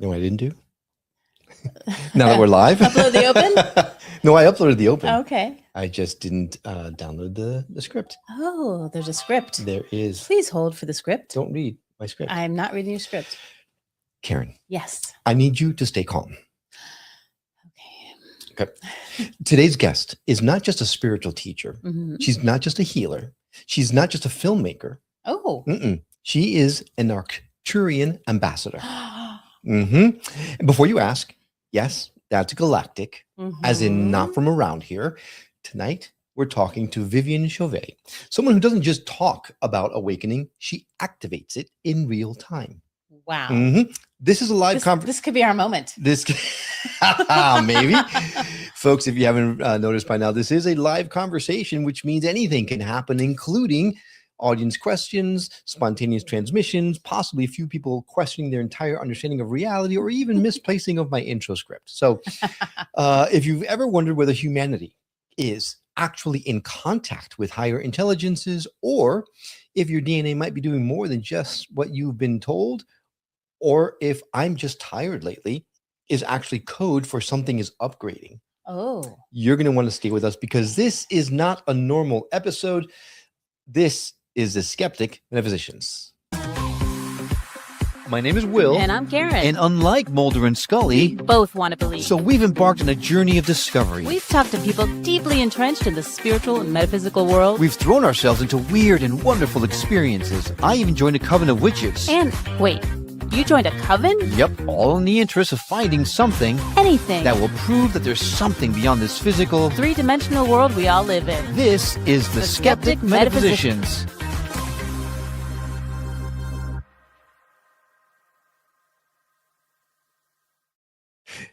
You know what I didn't do? Now that we're live? Upload the open? No, I uploaded the open. Okay. I just didn't download the script. Oh, there's a script. There is. Please hold for the script. Don't read my script. I'm not reading your script. Karen. Yes. I need you to stay calm. Okay. Okay. Today's guest is not just a spiritual teacher. Mm-hmm. She's not just a healer. She's not just a filmmaker. Oh. She is an Arcturian Ambassador. And before you ask, yes, that's galactic, as in not from around here. Tonight, we're talking to Viviane Chauvet, someone who doesn't just talk about awakening, she activates it in real time. Wow. This is a live conversation. This could be our moment. This maybe. Folks, if you haven't noticed by now, this is a live conversation, which means anything can happen, including audience questions, spontaneous transmissions, possibly a few people questioning their entire understanding of reality, or even misplacing of my intro script. So if you've ever wondered whether humanity is actually in contact with higher intelligences, or if your DNA might be doing more than just what you've been told, or if I'm just tired lately is actually code for something is upgrading. Oh. You're going to want to stay with us because this is not a normal episode. This is the Skeptic Metaphysicians. My name is Will. And I'm Karen. And unlike Mulder and Scully, we both want to believe. So we've embarked on a journey of discovery. We've talked to people deeply entrenched in the spiritual and metaphysical world. We've thrown ourselves into weird and wonderful experiences. I even joined a coven of witches. And wait, you joined a coven? Yep, all in the interest of finding something. Anything. That will prove that there's something beyond this physical, three-dimensional world we all live in. This is the Skeptic Metaphysicians.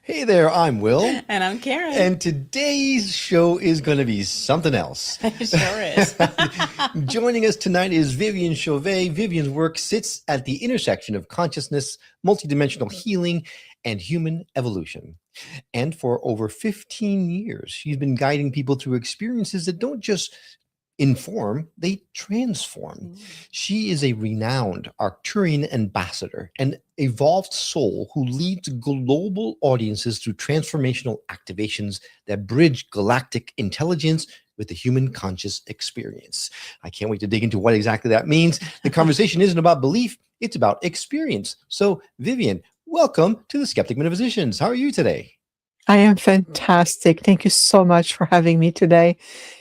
Hey there, I'm Will. And I'm Karen. And today's show is going to be something else. It sure is. Joining us tonight is Viviane Chauvet. Viviane's work sits at the intersection of consciousness, multidimensional healing, and human evolution. And for over 15 years, she's been guiding people through experiences that don't just inform, they transform. She is a renowned Arcturian ambassador, an evolved soul who leads global audiences through transformational activations that bridge galactic intelligence with the human conscious experience. I can't wait to dig into what exactly that means. The conversation isn't about belief, it's about experience. So, Viviane, welcome to the Skeptic Metaphysicians. How are you today? I am fantastic. Thank you so much for having me today.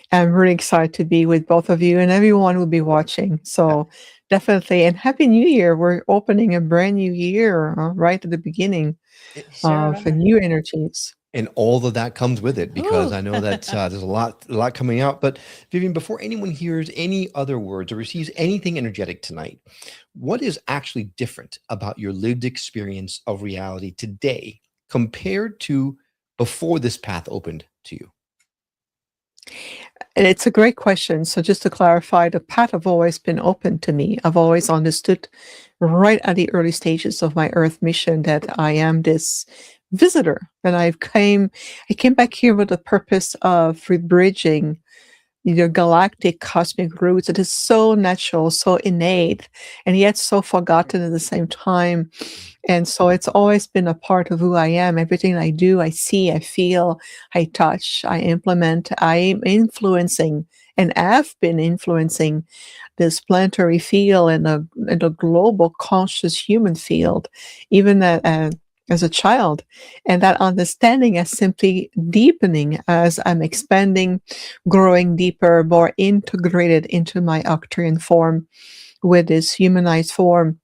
I'm really excited to be with both of you and everyone who will be watching. So definitely, and Happy New Year. We're opening a brand new year right at the beginning of new energies. And all of that comes with it, because I know that there's a lot coming out. But Viviane, before anyone hears any other words or receives anything energetic tonight, what is actually different about your lived experience of reality today compared to before this path opened to you? And it's a great question. So just to clarify, the path have always been open to me. I've always understood right at the early stages of my Earth mission that I am this visitor. And I came back here with the purpose of rebridging your galactic cosmic roots. It is so natural, so innate, and yet so forgotten at the same time. And so it's always been a part of who I am. Everything I do, I see, I feel, I touch, I implement, I am influencing and have been influencing this planetary field and the global conscious human field, even as a child. And that understanding is simply deepening as I'm expanding, growing deeper, more integrated into my Arcturian form with this humanized form.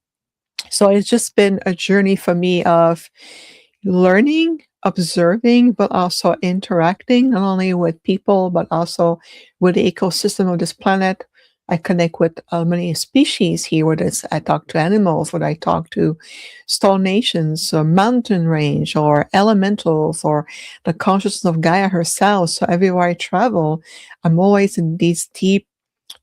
So it's just been a journey for me of learning, observing, but also interacting, not only with people, but also with the ecosystem of this planet. I connect with many species here, whether it's I talk to animals, whether I talk to stone nations, or mountain range, or elementals, or the consciousness of Gaia herself. So everywhere I travel, I'm always in these deep,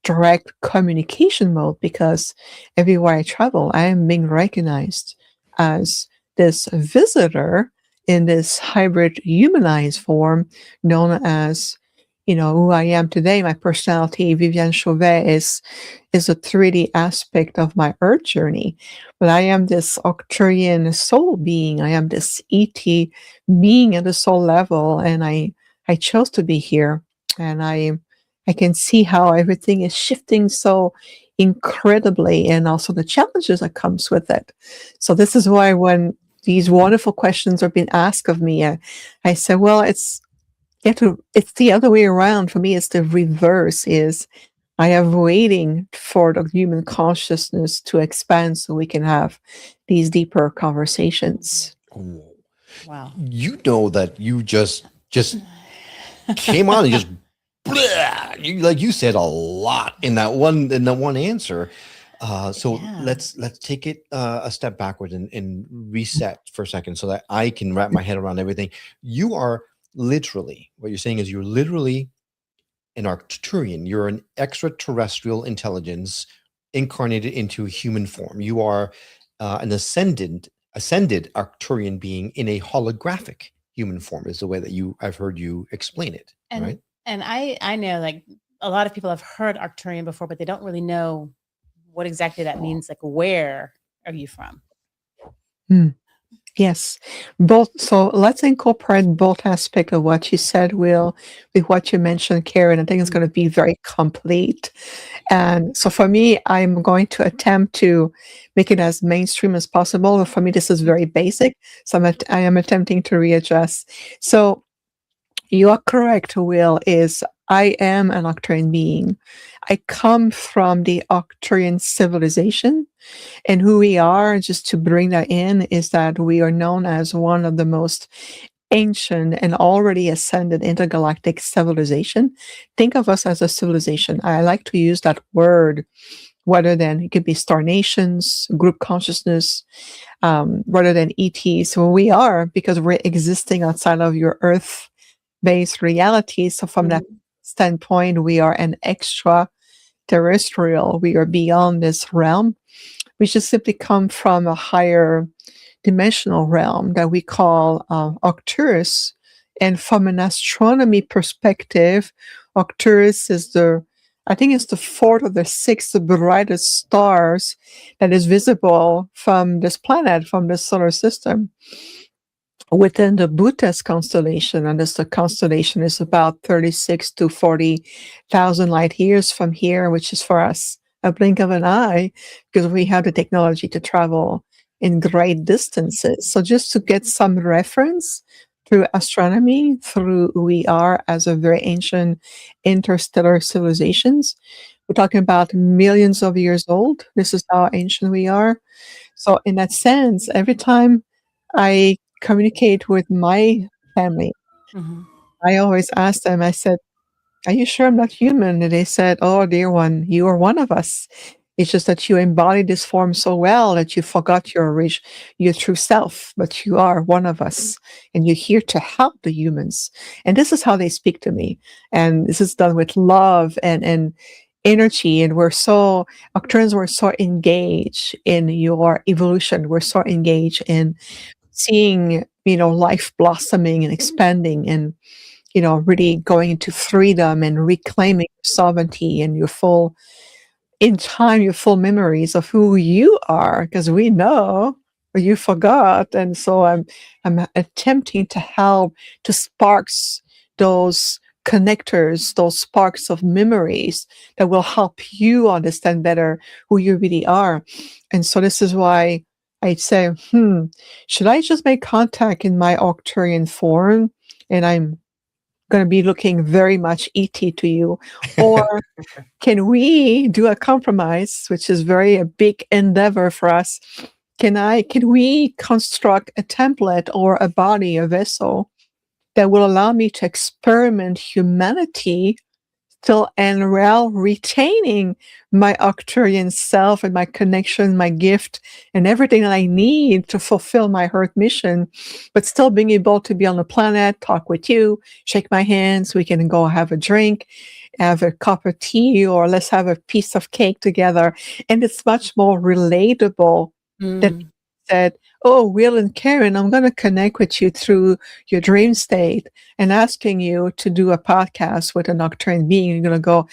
direct communication mode, because everywhere I travel, I am being recognized as this visitor in this hybrid humanized form known as who I am today, my personality, Viviane Chauvet, is a 3D aspect of my Earth journey. But I am this Arcturian soul being. I am this ET being at the soul level, and I chose to be here, and I can see how everything is shifting so incredibly, and also the challenges that comes with it. So this is why when these wonderful questions are being asked of me, I say, well, it's the other way around. For me, it's the reverse. Is I am waiting for the human consciousness to expand so we can have these deeper conversations. Oh, Wow. you know that you just came on and just blah, like you said a lot in that one answer. So Yeah. let's take it a step backward and reset for a second so that I can wrap my head around everything. You are literally, what you're saying is you're literally an Arcturian. You're an extraterrestrial intelligence incarnated into human form. You are an ascended Arcturian being in a holographic human form, is the way that I've heard you explain it. And right? and I know, like, a lot of people have heard Arcturian before, but they don't really know what exactly that means. Like, where are you from? Yes, both. So let's incorporate both aspects of what you said, Will, with what you mentioned, Karen. I think it's going to be very complete. And so for me, I'm going to attempt to make it as mainstream as possible. For me, this is very basic. So I am attempting to readjust. So you are correct, Will, is I am an Arcturian being. I come from the Arcturian civilization. And who we are, just to bring that in, is that we are known as one of the most ancient and already ascended intergalactic civilization. Think of us as a civilization. I like to use that word, rather than, it could be star nations, group consciousness, rather than ET. So we are, because we're existing outside of your Earth-based reality. So from that standpoint, we are an extraterrestrial. We are beyond this realm. We just simply come from a higher dimensional realm that we call Arcturus. And from an astronomy perspective, Arcturus is I think it's the fourth or the sixth brightest stars that is visible from this planet, from the solar system. Within the Bhutas constellation, and the constellation is about 36 to 40,000 light years from here, which is for us a blink of an eye, because we have the technology to travel in great distances. So just to get some reference through astronomy, through who we are as a very ancient interstellar civilizations, we're talking about millions of years old. This is how ancient we are. So in that sense, every time I communicate with my family, I always ask them, I said, are you sure I'm not human? And they said, oh, dear one, you are one of us. It's just that you embody this form so well that you forgot your true self, but you are one of us, and you're here to help the humans. And this is how they speak to me. And this is done with love and energy. And Arcturians were so engaged in your evolution. We're so engaged in seeing, life blossoming and expanding, and really going into freedom and reclaiming sovereignty and your full memories of who you are, because we know you forgot. And so I'm attempting to help to sparks those connectors, those sparks of memories that will help you understand better who you really are. And so this is why I say, should I just make contact in my Arcturian form? And I'm going to be looking very much ET to you, or can we do a compromise, which is a big endeavor for us? Can we construct a template or a body, a vessel that will allow me to experiment humanity still, and while retaining my Arcturian self and my connection, my gift, and everything that I need to fulfill my Earth mission, but still being able to be on the planet, talk with you, shake my hands, we can go have a drink, have a cup of tea, or let's have a piece of cake together. And it's much more relatable than said, "Oh, Will and Karen, I'm going to connect with you through your dream state and asking you to do a podcast with an Arcturian being." You're going to go,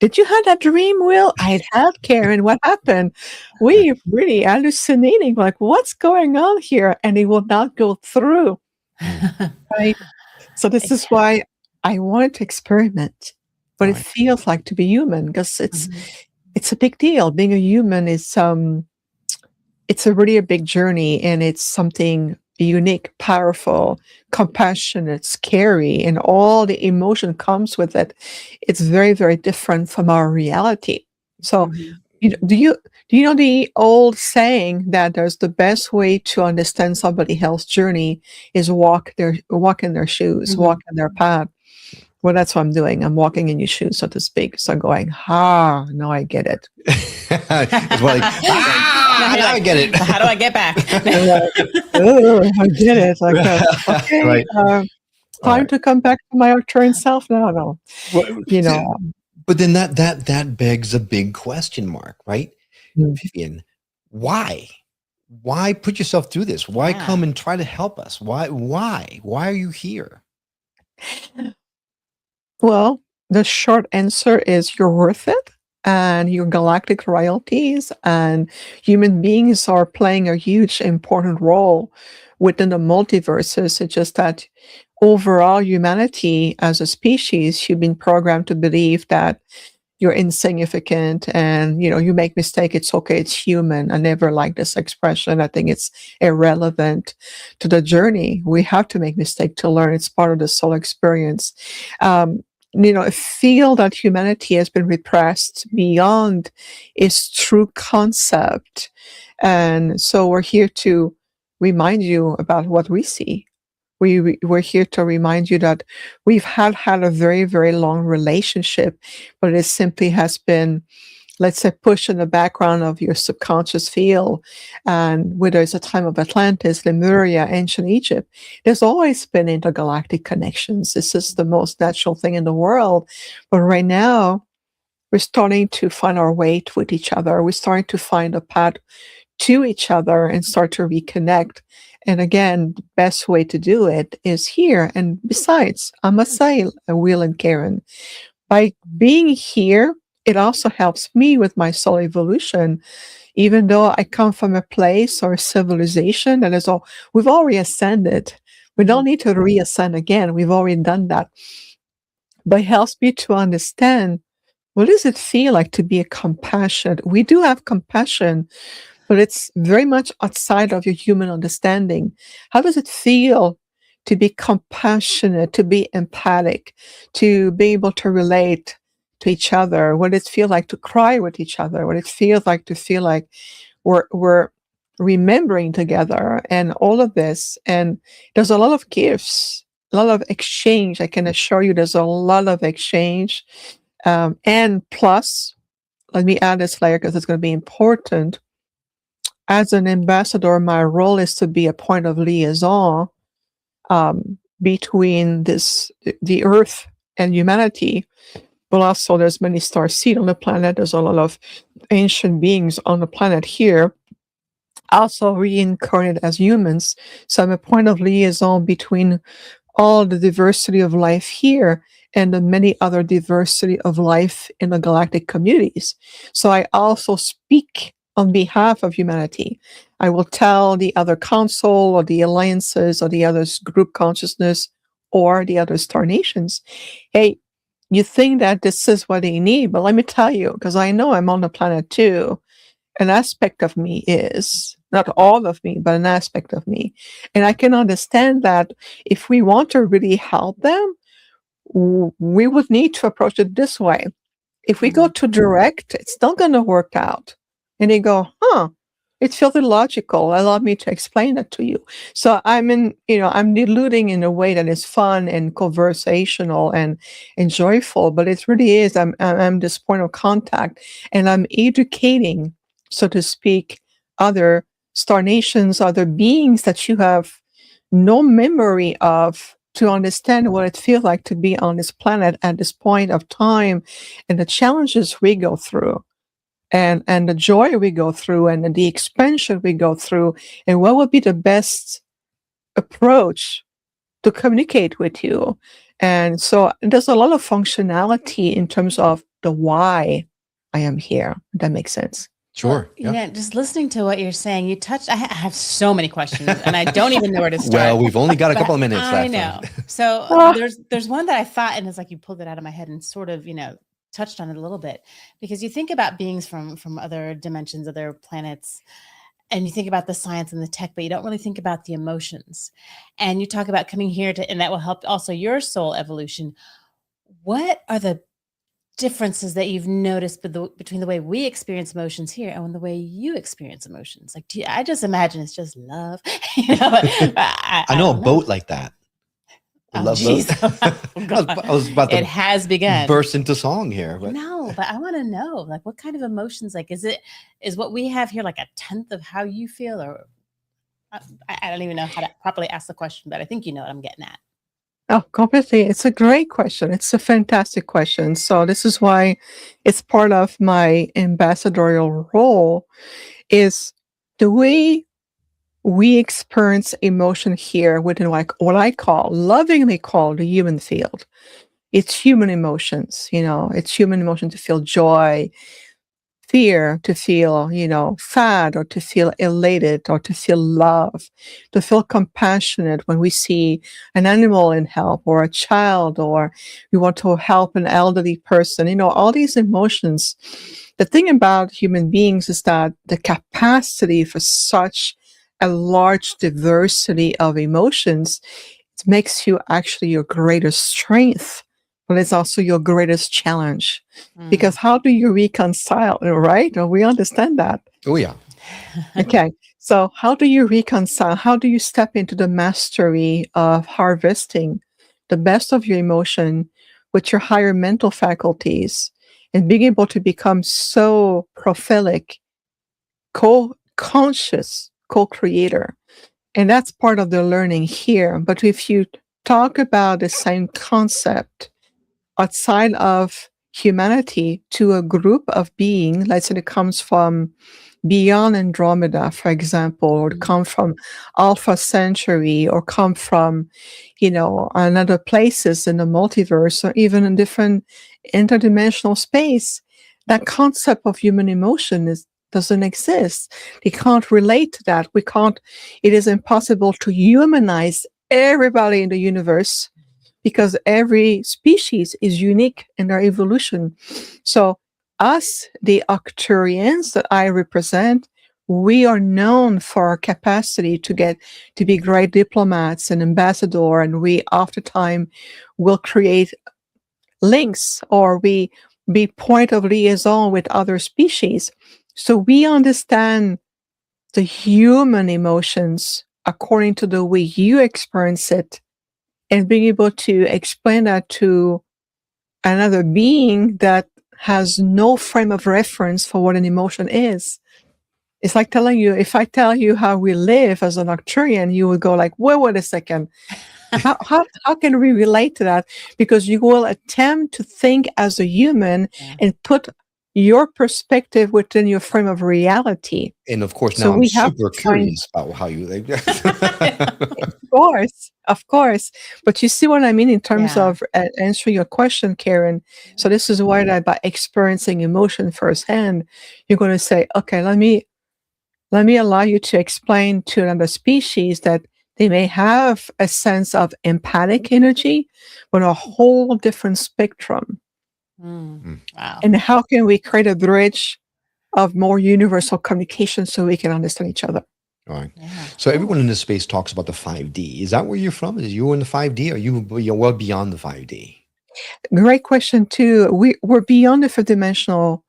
"Did you have that dream, Will?" "I have, Karen. What happened?" We really hallucinating, like, what's going on here? And it will not go through, right? So this is why I wanted to experiment what it Right. feels like to be human, because Mhm. it's a big deal. Being a human is it's a really a big journey, and it's something unique, powerful, compassionate, scary, and all the emotion comes with it. It's very, very different from our reality. So, Mhm. do you know the old saying that there's the best way to understand somebody else's journey is walk in their shoes, Mhm. walk in their path. Well, that's what I'm doing. I'm walking in your shoes, so to speak. So I'm going, now I get it. It's like, Now you're now I like, get it. How do I get back? I'm like, oh, I get it. Like, okay, Right. time Alright. to come back to my Arcturian self now. No, Well, you know, but then that begs a big question mark, right? Mm. Vivian, why? Why put yourself through this? Why Yeah. come and try to help us? Why? Why are you here? well, the short answer is you're worth it. And your galactic royalties and human beings are playing a huge, important role within the multiverses. It's just that overall, humanity as a species, you've been programmed to believe that you're insignificant and you make mistake, it's okay, it's human. I never like this expression. I think it's irrelevant to the journey. We have to make mistake to learn. It's part of the soul experience. I feel that humanity has been repressed beyond its true concept, and so we're here to remind you about what we see. We're here to remind you that we've had a very, very long relationship, but it simply has been, let's say, pushed in the background of your subconscious field. And whether it's a time of Atlantis, Lemuria, ancient Egypt, there's always been intergalactic connections. This is the most natural thing in the world. But right now, we're starting to find our way with each other. We're starting to find a path to each other and start to reconnect. And again, the best way to do it is here. And besides, I must say, Will and Karen, by being here, it also helps me with my soul evolution. Even though I come from a place or a civilization that is all, we've already ascended. We don't need to reascend again. We've already done that. But it helps me to understand, what does it feel like to be a compassionate? We do have compassion, but it's very much outside of your human understanding. How does it feel to be compassionate, to be empathic, to be able to relate to each other? What does it feel like to cry with each other? What it feels like to feel like we're remembering together and all of this. And there's a lot of gifts, a lot of exchange. I can assure you there's a lot of exchange. And plus, let me add this layer because it's going to be important. As an ambassador, my role is to be a point of liaison between the Earth and humanity. But also, there's many star seed on the planet. There's a lot of ancient beings on the planet here, also reincarnated as humans. So I'm a point of liaison between all the diversity of life here and the many other diversity of life in the galactic communities. So I also speak on behalf of humanity. I will tell the other council or the alliances or the other group consciousness or the other star nations, hey, you think that this is what they need, but let me tell you, because I know I'm on the planet too, an aspect of me is, not all of me, but an aspect of me. And I can understand that if we want to really help them, we would need to approach it this way. If we go too direct, it's not going to work out. And they go, it feels illogical. Allow me to explain that to you. So I'm diluting in a way that is fun and conversational and joyful, but it really is. I'm this point of contact, and I'm educating, so to speak, other star nations, other beings that you have no memory of, to understand what it feels like to be on this planet at this point of time and the challenges we go through. and the joy we go through and the expansion we go through, and what would be the best approach to communicate with you. And so there's a lot of functionality in terms of the why I am here. If that makes sense. Sure. Yeah, just listening to what you're saying, you touched. I have so many questions, and I don't even know where to start. Well, we've only got a But couple of minutes I left. know. So Ah. there's one that I thought, and it's like you pulled it out of my head and sort of, touched on it a little bit, because you think about beings from other dimensions, other planets, and you think about the science and the tech, but you don't really think about the emotions. And you talk about coming here and that will help also your soul evolution. What are the differences that you've noticed between the way we experience emotions here and the way you experience emotions? Like, I just imagine it's just love. I know a boat like that. A Oh, love geez. boat. I was about to It has begun. burst into song here. But No, but I want to know, like, what kind of emotions? Like, is what we have here like a tenth of how you feel, or I don't even know how to properly ask the question, but I think you know what I'm getting at. Oh, completely. It's a great question. It's a fantastic question. So this is why it's part of my ambassadorial role, is the way we experience emotion here within like what I lovingly call the human field. It's human emotions, it's human emotion to feel joy, fear, to feel, sad, or to feel elated, or to feel love, to feel compassionate when we see an animal in help, or a child, or we want to help an elderly person, all these emotions. The thing about human beings is that the capacity for such a large diversity of emotions, it makes you actually your greatest strength, but it's also your greatest challenge. Because how do you reconcile, right? We understand that. oh yeah. Okay. So how do you reconcile? How do you step into the mastery of harvesting the best of your emotion with your higher mental faculties and being able to become so prophetic, co-conscious, co-creator? And that's part of the learning here. But if you talk about the same concept outside of humanity to a group of beings, let's say it comes from beyond Andromeda, for example, or come from Alpha Centauri, or come from, another places in the multiverse, or even in different interdimensional space, that concept of human emotion doesn't exist. They can't relate to that. It is impossible to humanize everybody in the universe, because every species is unique in their evolution. So us, the Arcturians that I represent, we are known for our capacity to be great diplomats and ambassador, and we oftentimes will create links, or we be point of liaison with other species. So we understand the human emotions according to the way you experience it, and being able to explain that to another being that has no frame of reference for what an emotion is. It's like telling you, if I tell you how we live as an Arcturian, you will go like, wait a second. How can we relate to that? Because you will attempt to think as a human and put your perspective within your frame of reality. And of course, So now I'm we have super to find- curious about how you like. Of course. But you see what I mean in terms Yeah. of answering your question, Karen. So this is why that by experiencing emotion firsthand, you're going to say, okay, let me allow you to explain to another species that they may have a sense of empathic energy, but a whole different spectrum. Wow. And how can we create a bridge of more universal communication so we can understand each other? All right. Yeah. So everyone in this space talks about the 5D. Is that where you're from? Is you in the 5D, or you're well beyond the 5D? Great question too. We're beyond the fifth dimensional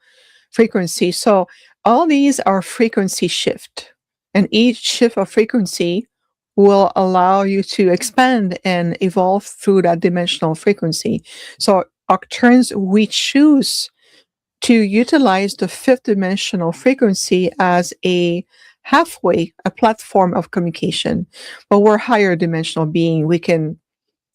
frequency. So all these are frequency shift, and each shift of frequency will allow you to expand and evolve through that dimensional frequency. So Arcturians, we choose to utilize the fifth dimensional frequency as a platform of communication. But we're higher dimensional being. We can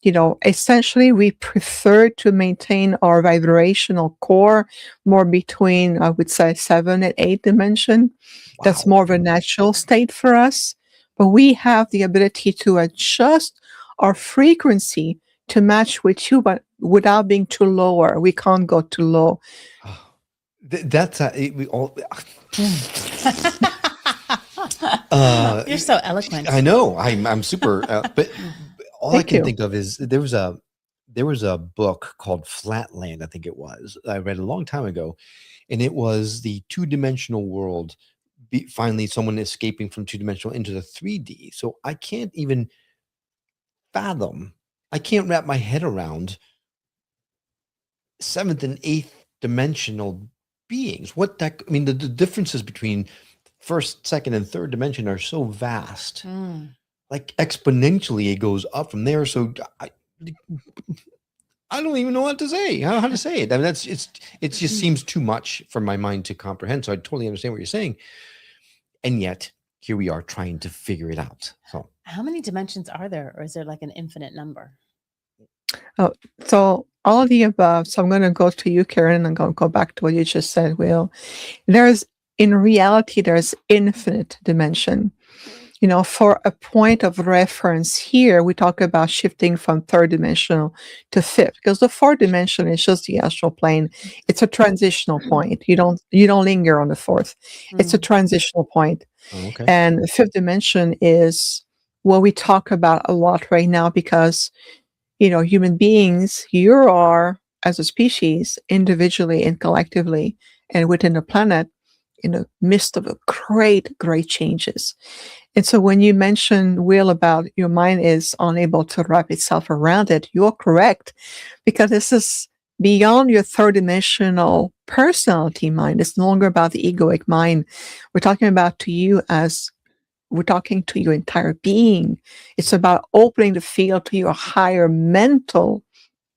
essentially we prefer to maintain our vibrational core more between, I would say, 7 and 8 dimension. That's Wow. more of a natural state for us. But we have the ability to adjust our frequency to match with you, but without being too lower. We can't go too low. That's we all. You're so eloquent. I know. I'm super. But all I Thank can you. think of is there was a book called Flatland. I think it was. I read a long time ago, and it was the two-dimensional world. Finally, someone escaping from two-dimensional into the 3D. So I can't even fathom. I can't wrap my head around seventh and eighth dimensional beings. I mean, the differences between first, second, and third dimension are so vast. Like exponentially, it goes up from there. So I don't even know what to say. How to say it. I mean, it just seems too much for my mind to comprehend. So I totally understand what you're saying, and yet here we are trying to figure it out. So how many dimensions are there, or is there like an infinite number? Oh, so all of the above. So I'm going to go to you, Karen, and I'm going to go back to what you just said, Will. In reality, there's infinite dimension. For a point of reference here, we talk about shifting from third dimensional to fifth, because the fourth dimension is just the astral plane. It's a transitional point. You don't linger on the fourth. It's a transitional point. Oh, okay. And the fifth dimension is what we talk about a lot right now, because human beings, you are, as a species, individually and collectively, and within the planet, in the midst of a great changes. And so when you mention, Will, about your mind is unable to wrap itself around it, you're correct, because this is beyond your third dimensional personality mind. It's no longer about the egoic mind. We're talking to your entire being. It's about opening the field to your higher mental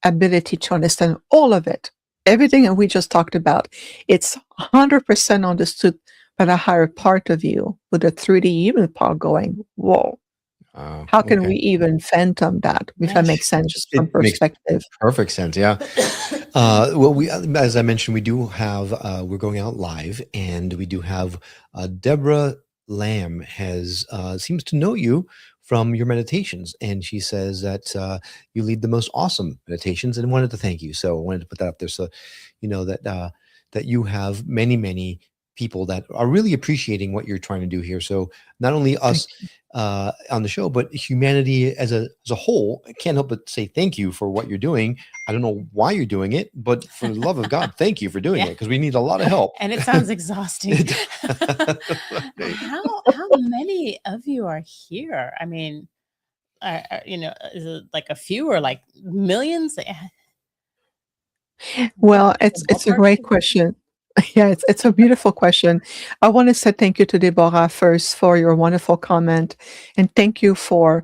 ability to understand all of it. Everything that we just talked about, it's 100% understood by the higher part of you, with the 3D human part going, whoa. How can we even phantom that? If that makes sense, just from perspective. Makes perfect sense, yeah. Well, as I mentioned, we do have, we're going out live, and we do have Deborah Lamb seems to know you from your meditations, and she says that you lead the most awesome meditations, and wanted to thank you. So I wanted to put that up there, so that you have many people that are really appreciating what you're trying to do here. So not only us on the show, but humanity as a whole, I can't help but say thank you for what you're doing. I don't know why you're doing it, but for the love of God, thank you for doing it, because we need a lot of help. And it sounds exhausting. How many of you are here? I mean, is it like a few or like millions? Well, it's a great question. Yeah, it's a beautiful question. I want to say thank you to Deborah first for your wonderful comment, and thank you for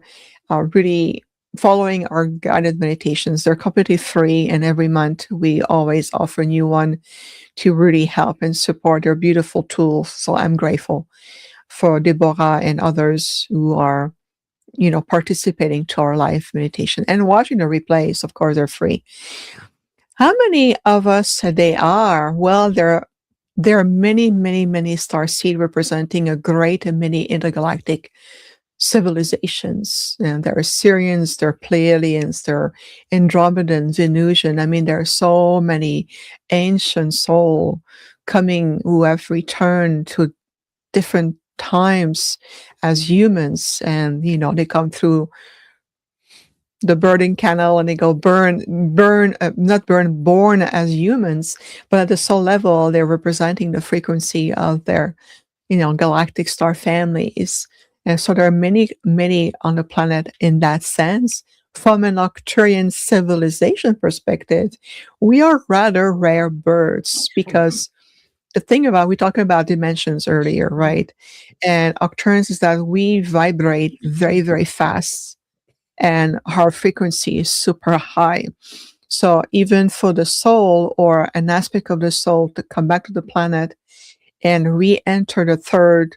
really following our guided meditations. They're completely free, and every month we always offer a new one to really help and support. They're beautiful tools. So I'm grateful for Deborah and others who are, participating to our live meditation and watching the replays. Of course, they're free. How many of us they are? Well, there are many starseed representing a great and many intergalactic civilizations. And there are Syrians, there are Pleiadians, there are Andromedans, Venusian. I mean, there are so many ancient souls coming who have returned to different times as humans, and they come through the burning canal, and they go born as humans, but at the soul level, they're representing the frequency of their, galactic star families. And so there are many on the planet in that sense. From an Arcturian civilization perspective, we are rather rare birds, because the thing about, we talked about dimensions earlier, right? And Arcturians is that we vibrate very, very fast, and our frequency is super high. So even for the soul, or an aspect of the soul, to come back to the planet and re-enter the third,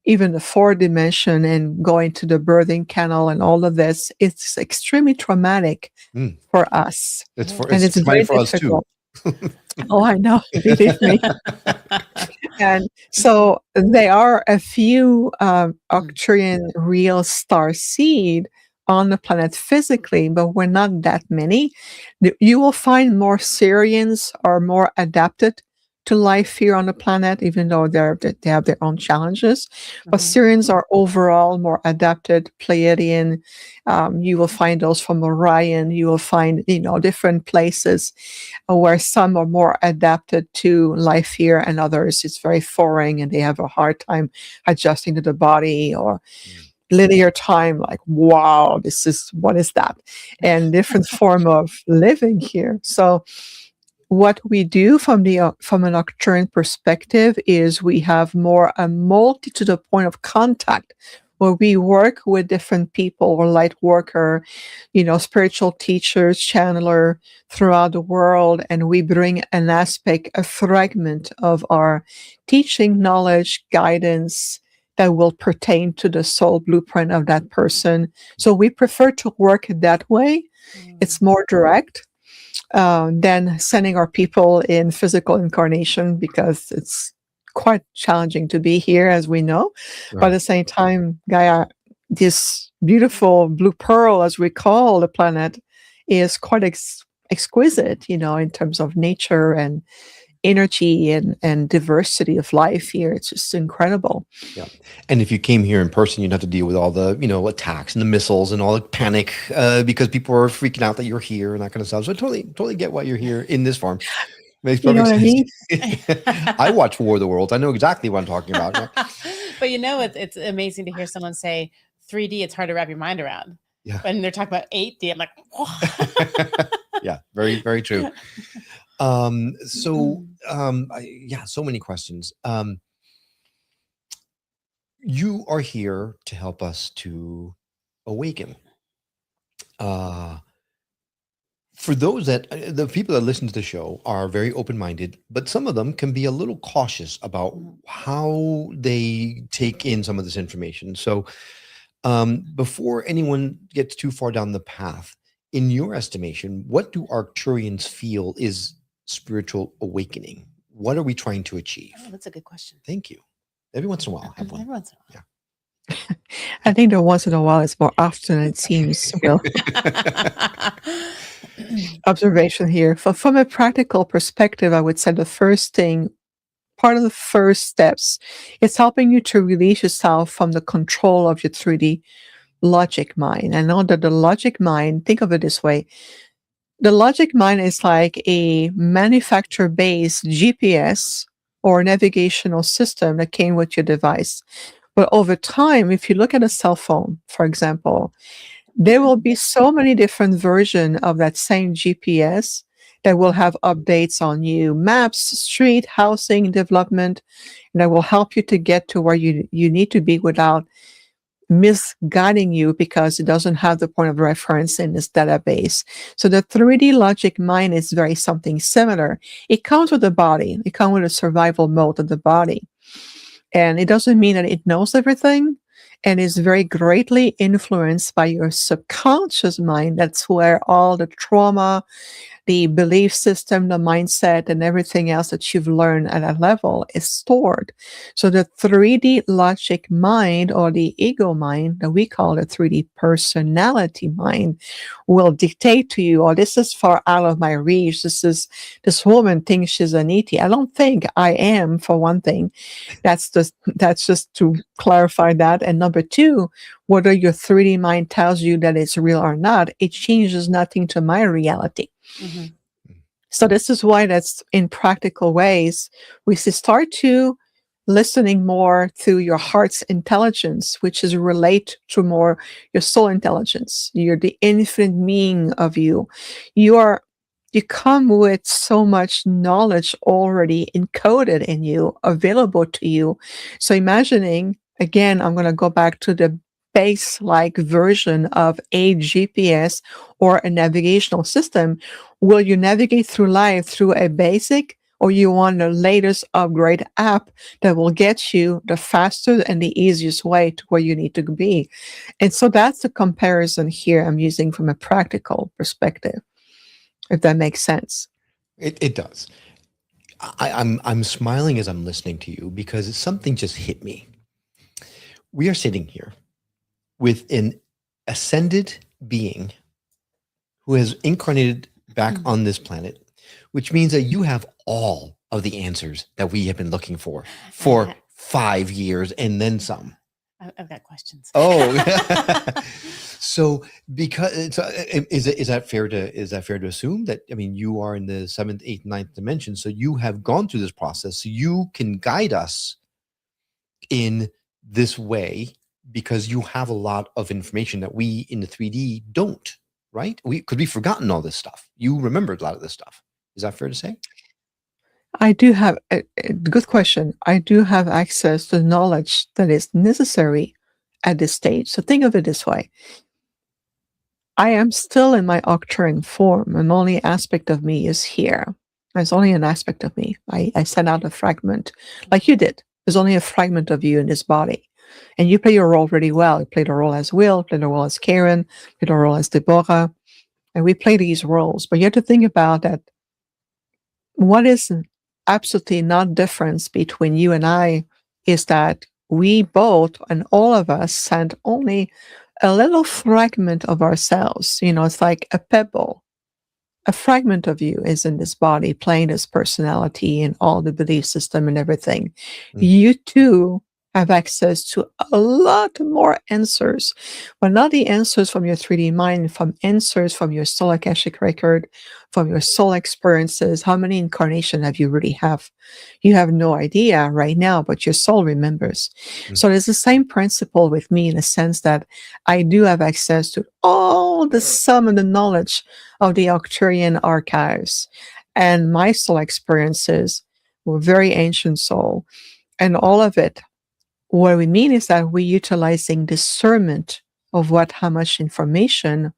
even the fourth dimension and going to the birthing canal and all of this, it's extremely traumatic Mm. for us. It's And it's very for us too. difficult. Oh, I know, believe me. And so there are a few Arcturian real star seed on the planet physically, but we're not that many. You will find more Syrians are more adapted to life here on the planet, even though they have their own challenges. But Syrians are overall more adapted. Pleiadian, you will find those from Orion. You will find, different places where some are more adapted to life here, and others it's very foreign, and they have a hard time adjusting to the body or linear time. Like, wow, what is that? And different form of living here. So what we do from an Arcturian perspective is we have more a multi to the point of contact, where we work with different people or light worker, spiritual teachers, channeler throughout the world, and we bring an aspect, a fragment of our teaching, knowledge, guidance that will pertain to the soul blueprint of that person. So we prefer to work that way. It's more direct than sending our people in physical incarnation, because it's quite challenging to be here, as we know. Right. But at the same time, Gaia, this beautiful blue pearl, as we call the planet, is quite exquisite, in terms of nature and energy and diversity of life here. It's just incredible. Yeah. And if you came here in person, you'd have to deal with all the, attacks and the missiles and all the panic because people are freaking out that you're here and that kind of stuff. So I totally get why you're here in this form. Makes perfect sense. I mean? I watch War of the Worlds. I know exactly what I'm talking about. But it's amazing to hear someone say 3D, it's hard to wrap your mind around. Yeah. When they're talking about 8D, I'm like, whoa. Yeah, very, very true. So many questions. You are here to help us to awaken. For those the people that listen to the show are very open-minded, but some of them can be a little cautious about how they take in some of this information. So before anyone gets too far down the path, in your estimation, what do Arcturians feel is spiritual awakening? What are we trying to achieve? Oh, that's a good question. Thank you. Every once in a while, have one. Every once in a while. Yeah. I think that once in a while is more often than it seems. Well, observation here. From a practical perspective, I would say the first thing, part of the first steps, is helping you to release yourself from the control of your 3D logic mind. I know that the logic mind, think of it this way. The logic mind is like a manufacturer-based GPS or navigational system that came with your device. But over time, if you look at a cell phone, for example, there will be so many different versions of that same GPS that will have updates on you, maps, street, housing, development, and that will help you to get to where you need to be without misguiding you, because it doesn't have the point of reference in this database. So the 3D logic mind is very something similar. It comes with the body. It comes with a survival mode of the body. And it doesn't mean that it knows everything, and is very greatly influenced by your subconscious mind. That's where all the trauma, the belief system, the mindset, and everything else that you've learned at that level is stored. So the 3D logic mind, or the ego mind that we call the 3D personality mind, will dictate to you, oh, this is far out of my reach. This woman thinks she's an ET. I don't think I am, for one thing. That's just to clarify that. And number two, whether your 3D mind tells you that it's real or not, it changes nothing to my reality. Mm-hmm. So this is why that's in practical ways we start to listening more to your heart's intelligence, which is relate to more your soul intelligence. You're the infinite being of you. You come with so much knowledge already encoded in you, available to you. So imagining, again, I'm going to go back to the base-like version of a GPS or a navigational system. Will you navigate through life through a basic or you want the latest upgrade app that will get you the faster and the easiest way to where you need to be. And so that's the comparison here I'm using from a practical perspective, if that makes sense. It does. I'm smiling as I'm listening to you because something just hit me. We are sitting here with an ascended being who has incarnated back on this planet, which means that you have all of the answers that we have been looking for 5 years and then some. I've got questions. Oh, so because is that fair to assume that, I mean, you are in the 7th, 8th, 9th dimension, so you have gone through this process, so you can guide us in this way because you have a lot of information that we in the 3D don't, right? We've forgotten all this stuff. You remembered a lot of this stuff. Is that fair to say? I do have a good question. I do have access to knowledge that is necessary at this stage. So think of it this way. I am still in my Arcturian form, and only aspect of me is here. There's only an aspect of me. I sent out a fragment, like you did. There's only a fragment of you in this body. And you play your role really well. You play the role as Will, play the role as Karen, play the role as Deborah. And we play these roles. But you have to think about that. What is absolutely not difference between you and I is that we both and all of us send only a little fragment of ourselves. You know, it's like a pebble. A fragment of you is in this body, playing this personality and all the belief system and everything. You too have access to a lot more answers, but not the answers from your 3D mind, from answers from your soul Akashic record, from your soul experiences. How many incarnations have you really have? You have no idea right now, but your soul remembers. So there's the same principle with me in the sense that I do have access to all the sum and the knowledge of the Arcturian archives, and my soul experiences were very ancient soul, and all of it. What we mean is that we're utilizing discernment of how much information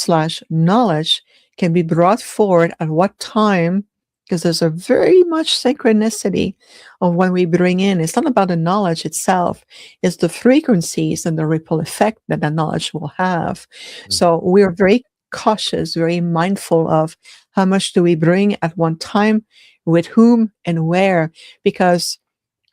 / knowledge can be brought forward at what time, because there's a very much synchronicity of when we bring in. It's not about the knowledge itself, it's the frequencies and the ripple effect that the knowledge will have. So we are very cautious, very mindful of how much do we bring at one time, with whom and where, because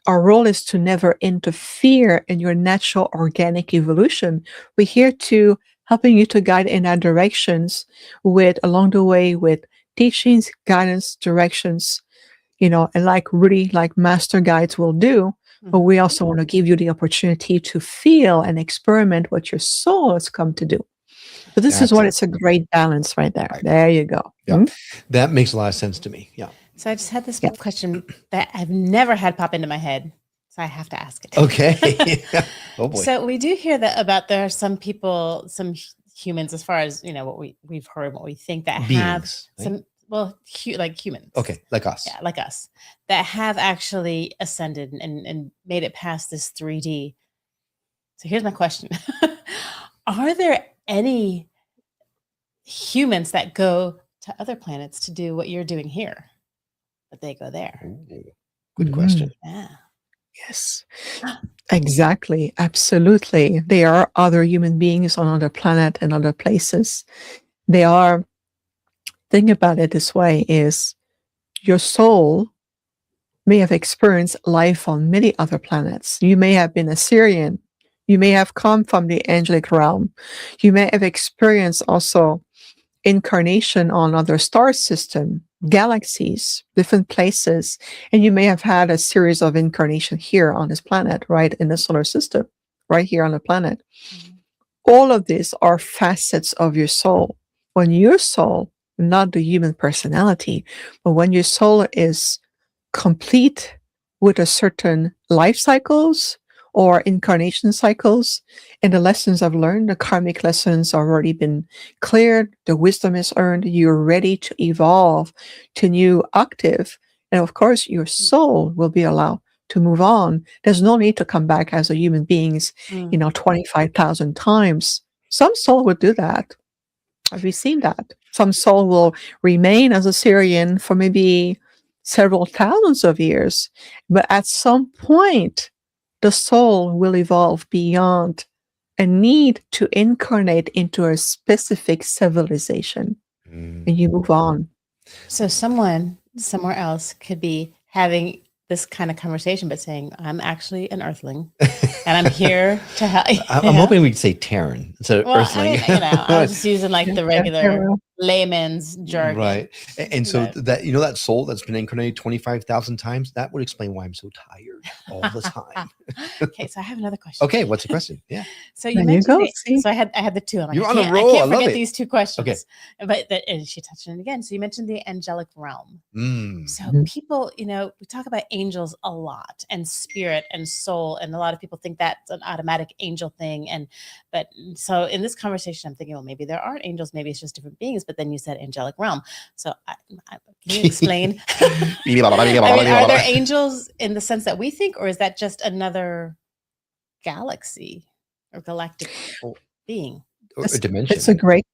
our role is to never interfere in your natural organic evolution. We're here to helping you to guide in our directions along the way with teachings, guidance, directions, and really like master guides will do. But we also want to give you the opportunity to feel and experiment what your soul has come to do. So this is what it's a great balance right there. Right. There you go. Yeah. That makes a lot of sense to me. Yeah. So I just had this question that I've never had pop into my head, so I have to ask it. Okay. Oh boy. So we do hear that about there are some people, some humans, as far as what we've heard, what we think that Beings, have right? some like humans. Okay, like us. Yeah, like us, that have actually ascended and made it past this 3D. So here's my question: are there any humans that go to other planets to do what you're doing here? But they go there. Ooh, good question. Yeah. Yes, exactly. Absolutely. There are other human beings on other planet and other places. They are, think about it this way, is your soul may have experienced life on many other planets. You may have been a Syrian. You may have come from the angelic realm. You may have experienced also incarnation on other star system, galaxies, different places, and you may have had a series of incarnation here on this planet, right in the solar system, right here on the planet. All of these are facets of your soul. When your soul, not the human personality, but when your soul is complete with a certain life cycles or incarnation cycles, and the lessons I've learned, the karmic lessons have already been cleared, the wisdom is earned, you're ready to evolve to new octave, and of course your soul will be allowed to move on. There's no need to come back as a human beings, 25,000 times. Some soul would do that. Have you seen that? Some soul will remain as a Syrian for maybe several thousands of years. But at some point, the soul will evolve beyond a need to incarnate into a specific civilization, and you move on. So someone somewhere else could be having this kind of conversation, but saying, "I'm actually an Earthling, and I'm here to help." I'm hoping we'd say Terran instead of Well, Earthling. I was just using like the regular layman's jargon. Right. And so But- that, you know, that soul that's been incarnated 25,000 times, that would explain why I'm so tired all the time. Okay, so I have another question. Okay, what's the question? Yeah. So There you you mentioned go, it- see? so I had the two. I'm like, You're I on a can't, roll. I can't I love forget it. these two questions. Okay. But and she touched on it again. So you mentioned the angelic realm. Mm. So Mhm. people, you know, we talk about angels a lot and spirit and soul, and a lot of people think that's an automatic angel thing. But so in this conversation, I'm thinking, well, maybe there aren't angels, maybe it's just different beings. But then you said angelic realm. So can you explain? I mean, are there angels in the sense that we think, or is that just another galaxy or galactic being? Or a dimension. It's a great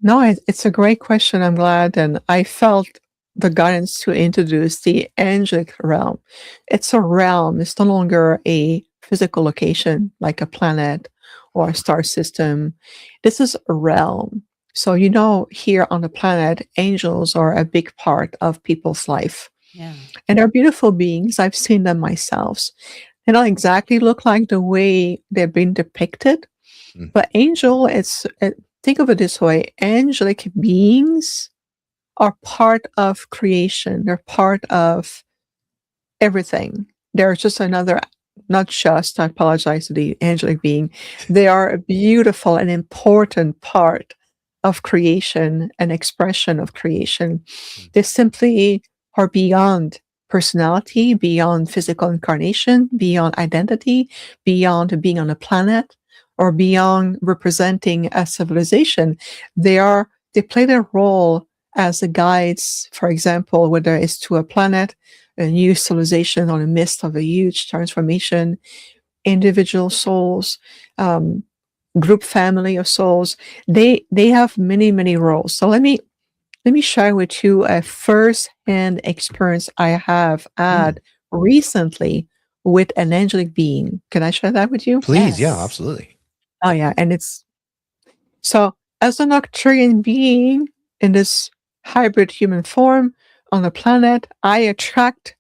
it's a great question. I'm glad, and I felt the guidance to introduce the angelic realm. It's a realm. It's no longer a physical location like a planet or a star system. This is a realm. So, you know, here on the planet, angels are a big part of people's life. Yeah. And they're beautiful beings. I've seen them myself. They don't exactly look like the way they've been depicted, Mm. but angel, think of it this way: angelic beings are part of creation. They're part of everything. They're just another, not just, I apologize to the angelic being. They are a beautiful and important part of creation, an expression of creation. They simply are beyond personality, beyond physical incarnation, beyond identity, beyond being on a planet, or beyond representing a civilization. They play their role as a guides, for example, whether it's to a planet, a new civilization, or in the midst of a huge transformation, individual souls, group family of souls. They have many, many roles. So let me share with you a first-hand experience I have had recently with an angelic being. Can I share that with you? Please, yeah, Yes. absolutely. Oh yeah, and it's so as an Arcturian being in this hybrid human form on the planet, I attract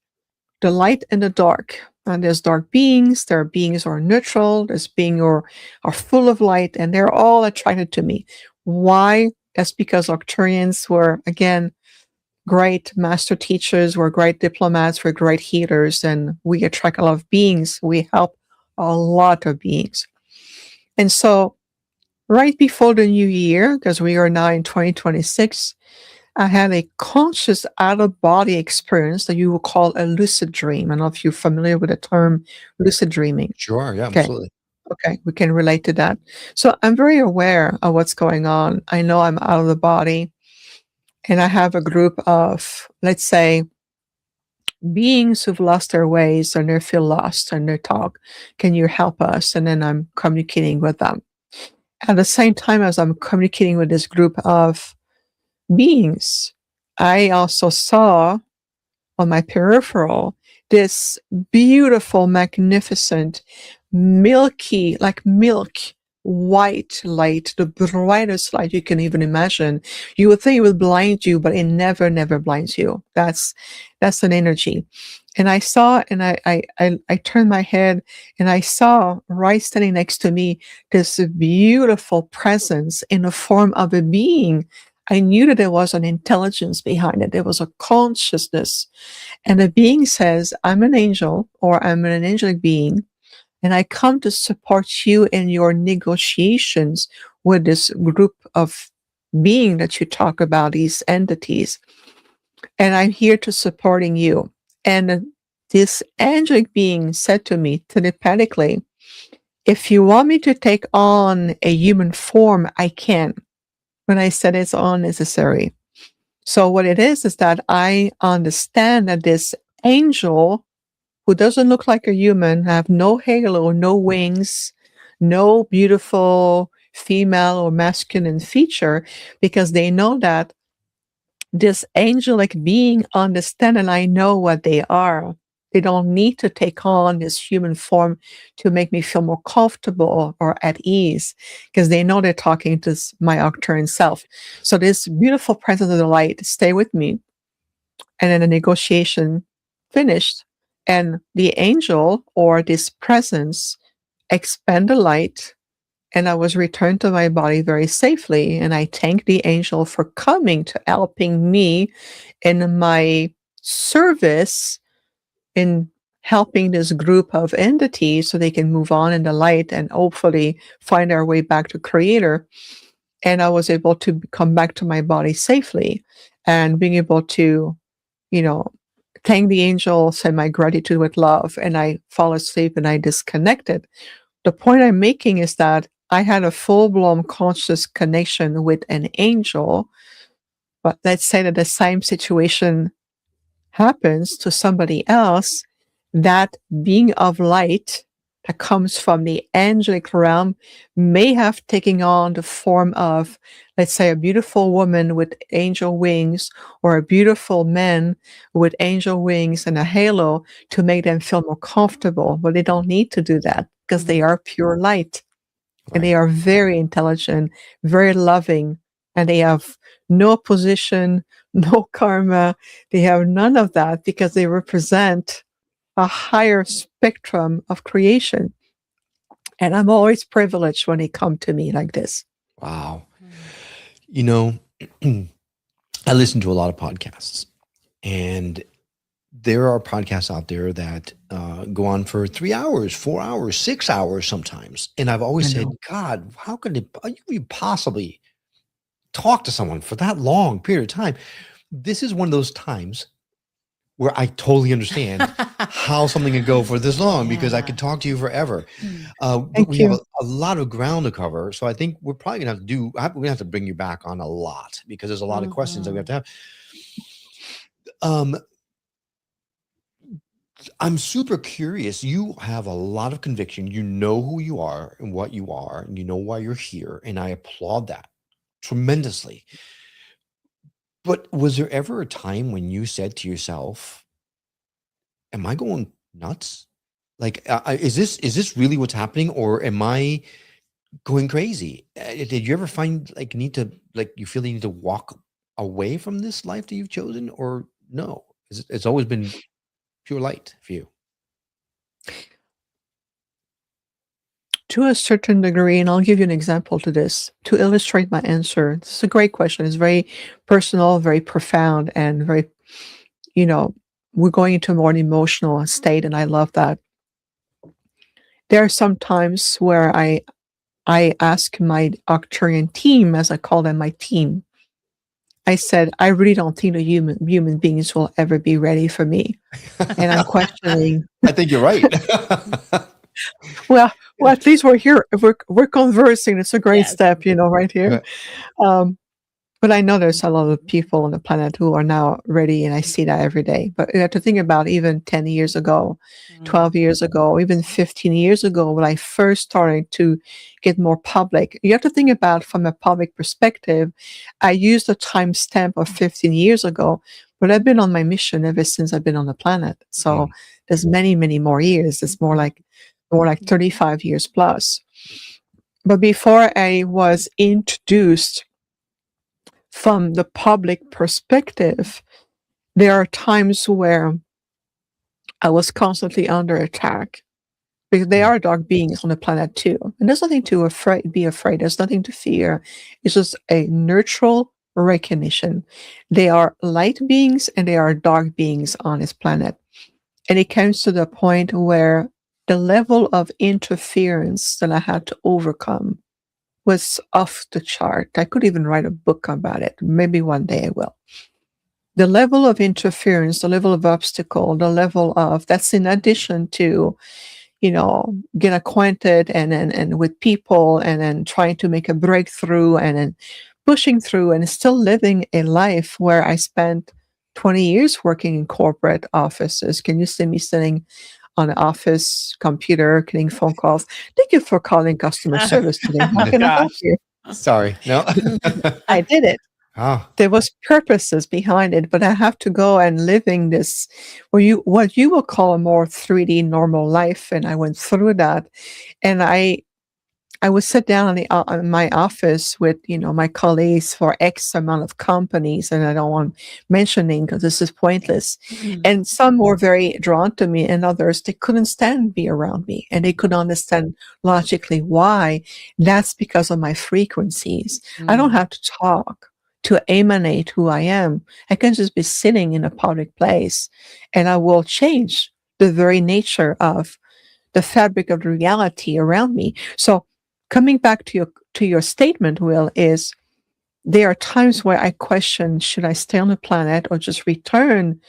the light and the dark. And there's dark beings, there are beings who are neutral, there's beings who are full of light, and they're all attracted to me. Why? That's because Arcturians were, again, great master teachers, were great diplomats, were great healers, and we attract a lot of beings. We help a lot of beings. And so right before the new year, because we are now in 2026, I had a conscious out-of-body experience that you would call a lucid dream. I don't know if you're familiar with the term lucid dreaming. Sure, yeah, Okay. absolutely. Okay, we can relate to that. So I'm very aware of what's going on. I know I'm out of the body, and I have a group of, let's say, beings who've lost their ways and they feel lost and they talk, "Can you help us?" And then I'm communicating with them. At the same time as I'm communicating with this group of beings, I also saw on my peripheral this beautiful, magnificent, milky, like milk, white light, the brightest light you can even imagine. You would think it would blind you, but it never, never blinds you. That's an energy. And I saw, and I turned my head, and I saw right standing next to me this beautiful presence in the form of a being. I knew that there was an intelligence behind it. There was a consciousness. And the being says, "I'm an angel," or "I'm an angelic being, and I come to support you in your negotiations with this group of being that you talk about, these entities. And I'm here to supporting you." And this angelic being said to me telepathically, "If you want me to take on a human form, I can." When I said it's unnecessary. So what it is that I understand that this angel, who doesn't look like a human, have no halo, no wings, no beautiful female or masculine feature, because they know that this angelic being understand and I know what they are. They don't need to take on this human form to make me feel more comfortable or at ease, because they know they're talking to my Arcturian self. So this beautiful presence of the light stay with me. And then the negotiation finished, and the angel or this presence expand the light, and I was returned to my body very safely. And I thank the angel for coming to helping me in my service in helping this group of entities so they can move on in the light and hopefully find our way back to Creator. And I was able to come back to my body safely and being able to, thank the angel, send my gratitude with love, and I fall asleep and I disconnected. The point I'm making is that I had a full-blown conscious connection with an angel, but let's say that the same situation happens to somebody else, that being of light that comes from the angelic realm may have taken on the form of, let's say, a beautiful woman with angel wings or a beautiful man with angel wings and a halo to make them feel more comfortable. But they don't need to do that because they are pure light. And they are very intelligent, very loving, and they have no opposition, no karma. They have none of that because they represent a higher spectrum of creation. And I'm always privileged when they come to me like this. Wow. I listen to a lot of podcasts, and there are podcasts out there that go on for 3 hours, 4 hours, 6 hours sometimes. And I've always said, God, how could you possibly talk to someone for that long period of time? This is one of those times where I totally understand how something can go for this long, because I could talk to you forever. But we have a lot of ground to cover. So I think we're probably going to have to bring you back on a lot, because there's a lot of questions that we have to have. I'm super curious. You have a lot of conviction. You know who you are and what you are, and you know why you're here. And I applaud that tremendously. But was there ever a time when you said to yourself, am I going nuts? Like, is this really what's happening, or am I going crazy? Did you ever find you feel you need to walk away from this life that you've chosen, or no? It's always been pure light for you? To a certain degree, and I'll give you an example to this to illustrate my answer. This is a great question. It's very personal, very profound, and very, we're going into a more emotional state, and I love that. There are some times where I ask my Arcturian team, as I call them, my team. I said, I really don't think the human beings will ever be ready for me, and I'm questioning. I think you're right. Well, at least we're here. We're conversing. It's a great step, right here. But I know there's a lot of people on the planet who are now ready, and I see that every day. But you have to think about even 10 years ago, 12 years ago, even 15 years ago, when I first started to get more public. You have to think about from a public perspective. I used a timestamp of 15 years ago, but I've been on my mission ever since I've been on the planet. So there's many, many more years. It's more like 35 years plus. But before I was introduced from the public perspective, there are times where I was constantly under attack, because they are dark beings on the planet too. And there's nothing to be afraid. There's nothing to fear. It's just a neutral recognition. They are light beings and they are dark beings on this planet. And it comes to the point where the level of interference that I had to overcome was off the chart. I could even write a book about it. Maybe one day I will. The level of interference, the level of obstacle, the level of, that's in addition to, get acquainted and with people, and then trying to make a breakthrough, and then pushing through, and still living a life where I spent 20 years working in corporate offices. Can you see me sitting on an office computer, getting phone calls? Thank you for calling customer service today. How can I help you? Sorry, no. I did it. Ah, There was purposes behind it, but I have to go and living this, what you will call a more 3D normal life, and I went through that, and I would sit down in my office with, my colleagues for X amount of companies, and I don't want mentioning because this is pointless. Mhm. And some were very drawn to me, and others, they couldn't stand be around me, and they couldn't understand logically why. That's because of my frequencies. I don't Mm. have to talk to emanate who I am. I can just be sitting in a public place, and I will change the very nature of the fabric of the reality around me. So coming back to your statement, Will, is there are times where I question, should I stay on the planet or just return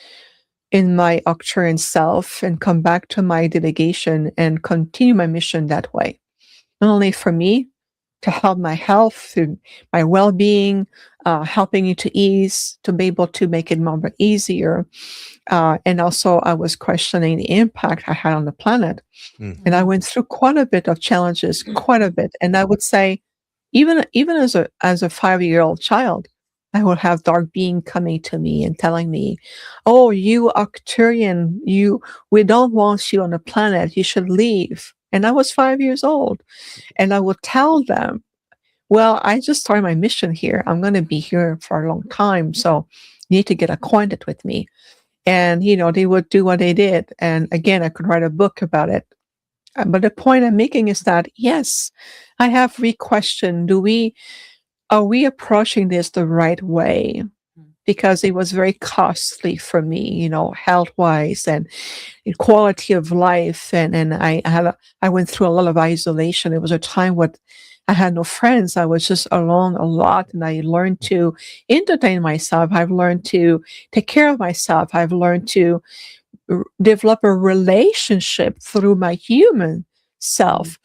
in my Arcturian self and come back to my delegation and continue my mission that way? Not only for me to help my health, to my well-being, helping you to be able to make it more easier. And also I was questioning the impact I had on the planet. And I went through quite a bit of challenges, quite a bit. And I would say, even as a 5-year-old child, I would have dark being coming to me and telling me, "Oh, you Arcturian, we don't want you on the planet. You should leave." And I was 5 years old, and I would tell them, "Well, I just started my mission here. I'm going to be here for a long time, so you need to get acquainted with me." And they would do what they did. And again, I could write a book about it. But the point I'm making is that, yes, I have re-questioned, are we approaching this the right way? Because it was very costly for me, health-wise and in quality of life. And I went through a lot of isolation. It was a time when I had no friends. I was just alone a lot. And I learned to entertain myself. I've learned to take care of myself. I've learned to develop a relationship through my human self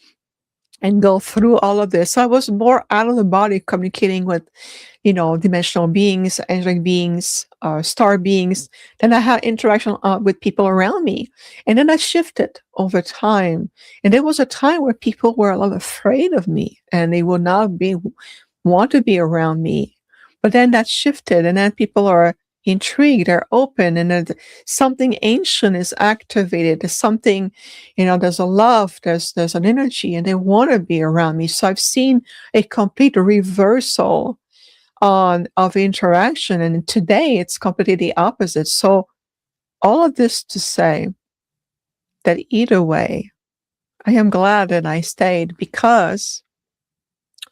and go through all of this. So I was more out of the body communicating with, dimensional beings, angelic beings, star beings. Then I had interaction with people around me. And then I shifted over time. And there was a time where people were a lot afraid of me and they would not want to be around me. But then that shifted, and then people are intrigued, they're open, and then something ancient is activated. There's something, there's a love, there's an energy, and they want to be around me. So I've seen a complete reversal of interaction, and today it's completely the opposite. So all of this to say that either way, I am glad that I stayed, because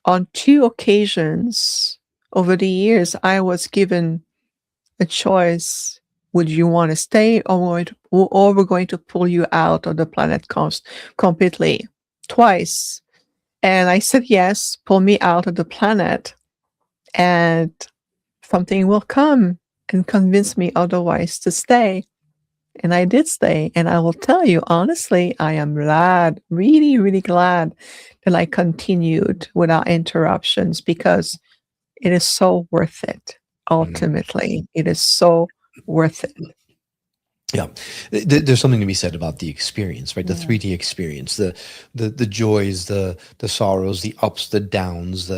on 2 occasions over the years, I was given a choice. Would you want to stay, or we're going to pull you out of the planet completely? Twice. And I said, yes, pull me out of the planet, and something will come and convince me otherwise to stay. And I did stay. And I will tell you, honestly, I am glad, really, really glad that I continued without interruptions, because it is so worth it. Ultimately, it is so worth it. Yeah, there's something to be said about the experience, right? The 3D experience, the joys, the sorrows, the ups, the downs,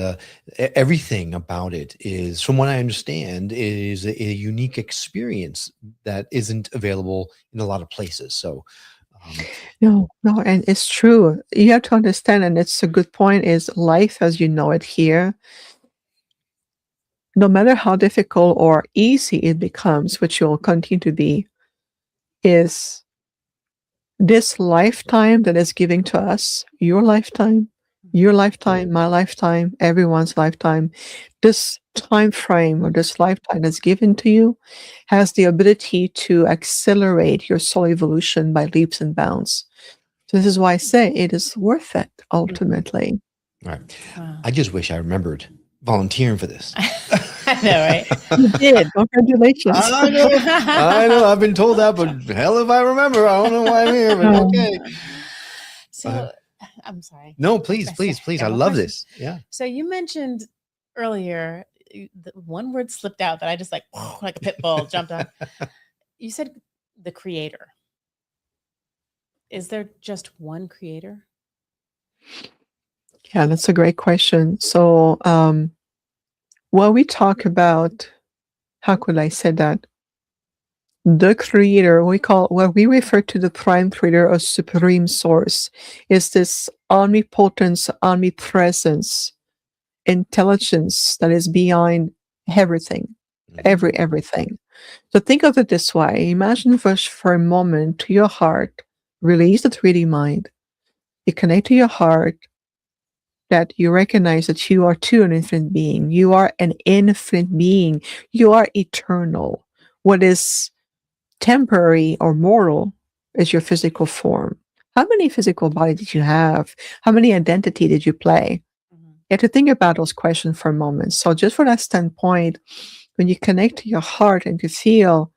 everything about it is, from what I understand, is a unique experience that isn't available in a lot of places. So, No, and it's true. You have to understand, and it's a good point, is life as you know it here, no matter how difficult or easy it becomes, which will continue to be, is this lifetime that is giving to us, your lifetime, my lifetime, everyone's lifetime, this time frame or this lifetime that's given to you has the ability to accelerate your soul evolution by leaps and bounds. So this is why I say it is worth it, ultimately. all right. Wow. I just wish I remembered volunteering for this. I know, right? You did. Congratulations. I know. I've been told that, but hell if I remember. I don't know why I'm here, but okay. So, I'm sorry. No, please. I love this. Yeah. So you mentioned earlier, the one word slipped out that I just like a pit bull jumped on. You said the creator. Is there just one creator? Yeah, that's a great question. So when we talk about, how could I say that? The creator, what we refer to the prime creator or supreme source, is this omnipotence, omnipresence, intelligence that is behind everything, everything. So think of it this way. Imagine for a moment to your heart, release the 3D mind. You connect to your heart, that you recognize that you are too an infinite being. You are an infinite being. You are eternal. What is temporary or mortal is your physical form. How many physical body did you have? How many identity did you play? You have to think about those questions for a moment. So just for that standpoint, when you connect to your heart and you feel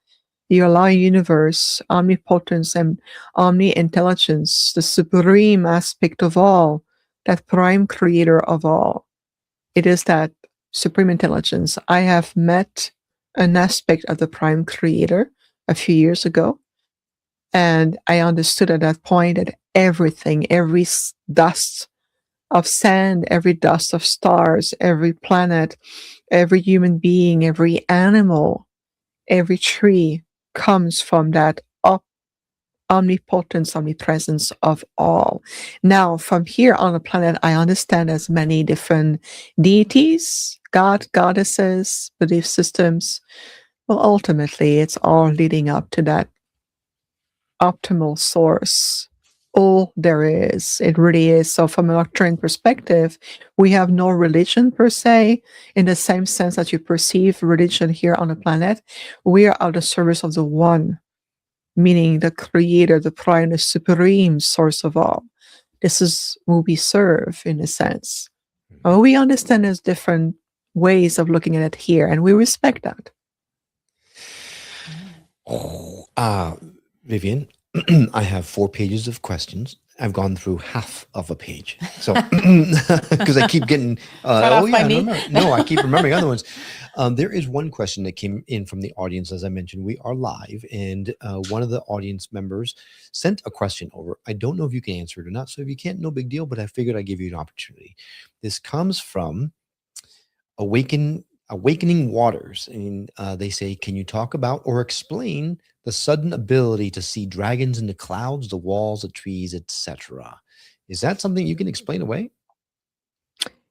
you allow universe, omnipotence, and omni-intelligence, the supreme aspect of all, that prime creator of all. It is that supreme intelligence. I have met an aspect of the prime creator a few years ago, and I understood at that point that everything, every dust of sand, every dust of stars, every planet, every human being, every animal, every tree comes from that omnipotence, omnipresence of all. Now, from here on the planet, I understand as many different deities, goddesses, belief systems. Well, ultimately, it's all leading up to that optimal source. All there is. It really is. So from an Arcturian perspective, we have no religion per se, in the same sense that you perceive religion here on the planet. We are at the service of the one, meaning the creator, the prime, the supreme source of all. This is who we serve, in a sense. We understand there's different ways of looking at it here, and we respect that. Viviane, I have 4 pages of questions. I've gone through half of a page. So, because I keep getting, I keep remembering other ones. There is one question that came in from the audience. As I mentioned, we are live, and one of the audience members sent a question over. I don't know if you can answer it or not. So if you can't, no big deal, but I figured I'd give you an opportunity. This comes from Awakening Waters, and they say, can you talk about or explain the sudden ability to see dragons in the clouds, the walls, the trees, etc.? Is that something you can explain away?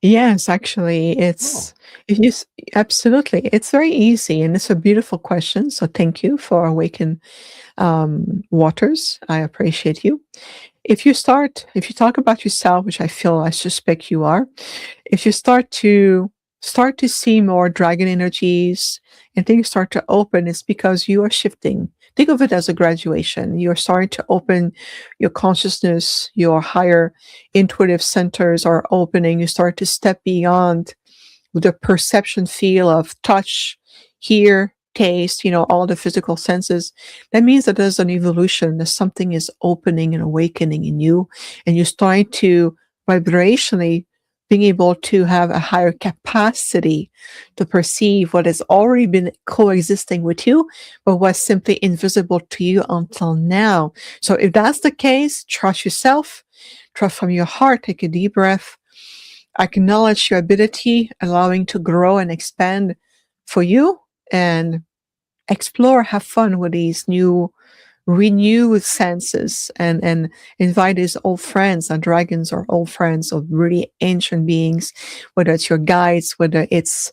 Yes, actually, absolutely. It's very easy, and it's a beautiful question. So thank you for Awaken Waters. I appreciate you. If you talk about yourself, which I suspect you are, if you start to see more dragon energies and things start to open, it's because you are shifting. Think of it as a graduation. You're starting to open your consciousness, your higher intuitive centers are opening. You start to step beyond the perception feel of touch, hear, taste, all the physical senses. That means that there's an evolution, that something is opening and awakening in you, and you're starting to vibrationally being able to have a higher capacity to perceive what has already been coexisting with you, but was simply invisible to you until now. So if that's the case, trust yourself, trust from your heart, take a deep breath, acknowledge your ability, allowing to grow and expand for you, and explore, have fun with these renewed senses, and invite these old friends, and dragons are old friends of really ancient beings, whether it's your guides, whether it's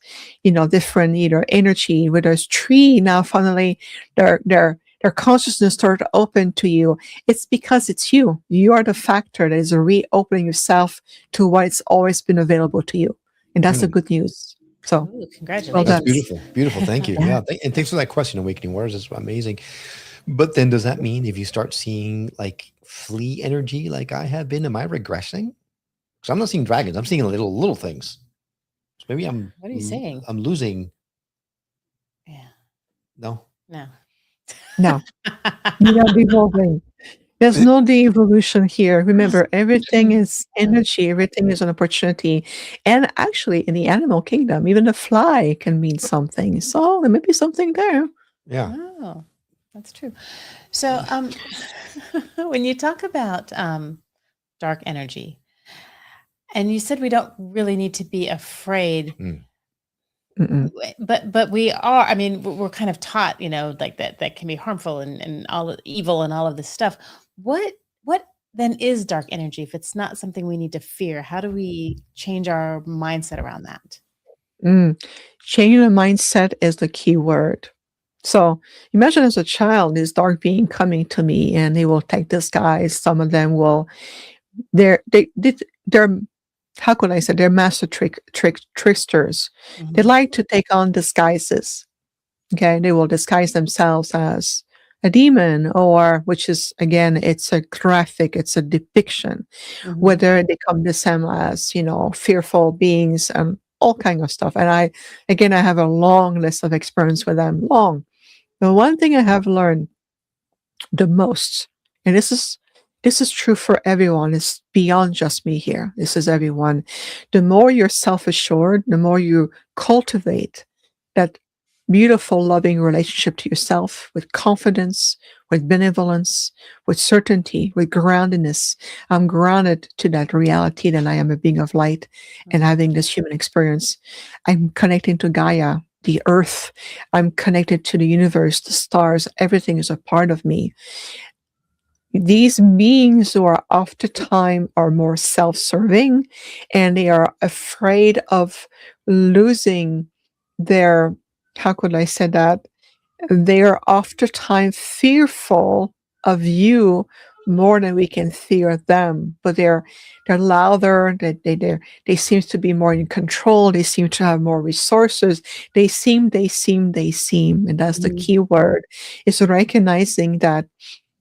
different either energy, whether it's tree. Now finally their consciousness started to open to you. It's because it's you are the factor that is reopening yourself to what's always been available to you, and that's the good news. So congratulations. Well That's done. beautiful. Thank you. Yeah, and thanks for that question, Awakening Waters. That's amazing. But then does that mean if you start seeing like flea energy like I have been, am I regressing? Because I'm not seeing dragons. I'm seeing little things. So maybe What are you saying? I'm losing. Yeah. No. No. You're not evolving. There's no de-evolution here. Remember, everything is energy. Everything is an opportunity. And actually, in the animal kingdom, even a fly can mean something. So there may be something there. Yeah. Oh, that's true. So when you talk about dark energy, and you said we don't really need to be afraid, Mm-mm. But we are, I mean, we're kind of taught, like that can be harmful and all evil and all of this stuff. What then is dark energy if it's not something we need to fear? How do we change our mindset around that? Changing the mindset is the key word. So imagine as a child, this dark being coming to me, and they will take disguise. Some of them will, they're how could I say, they're master tricksters. They like to take on disguises. Okay, they will disguise themselves as a demon, or which is again, it's a graphic, it's a depiction. Whether they come to them as fearful beings and all kind of stuff. And I have a long list of experience with them. Long. The one thing I have learned the most, and this is true for everyone, it's beyond just me here. This is everyone. The more you're self-assured, the more you cultivate that beautiful, loving relationship to yourself with confidence, with benevolence, with certainty, with groundedness. I'm grounded to that reality that I am a being of light and having this human experience. I'm connecting to Gaia, the earth. I'm connected to the universe, the stars. Everything is a part of me. These beings who are oftentimes are more self-serving, and they are afraid of losing their, how could I say that? They are oftentimes fearful of you more than we can fear them. But they're louder. They seem to be more in control. They seem to have more resources. They seem, and that's the key word. Is recognizing that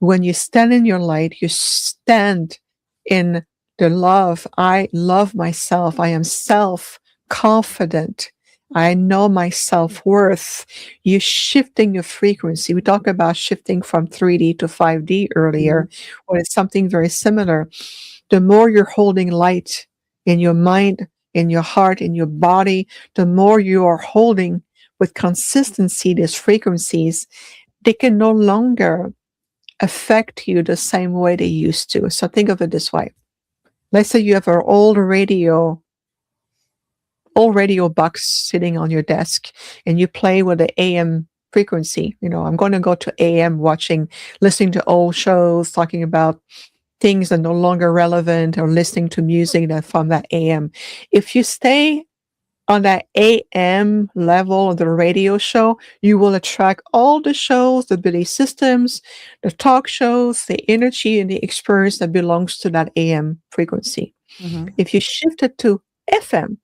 when you stand in your light, you stand in the love. I love myself. I am self-confident. I know my self-worth. You're shifting your frequency. We talked about shifting from 3D to 5D earlier, or it's something very similar. The more you're holding light in your mind, in your heart, in your body, the more you are holding with consistency these frequencies, they can no longer affect you the same way they used to. So think of it this way. Let's say you have an old radio box sitting on your desk, and you play with the AM frequency. I'm going to go to AM, listening to old shows, talking about things that are no longer relevant, or listening to music that from that AM. If you stay on that AM level of the radio show, you will attract all the shows, the belief systems, the talk shows, the energy and the experience that belongs to that AM frequency. If you shift it to FM,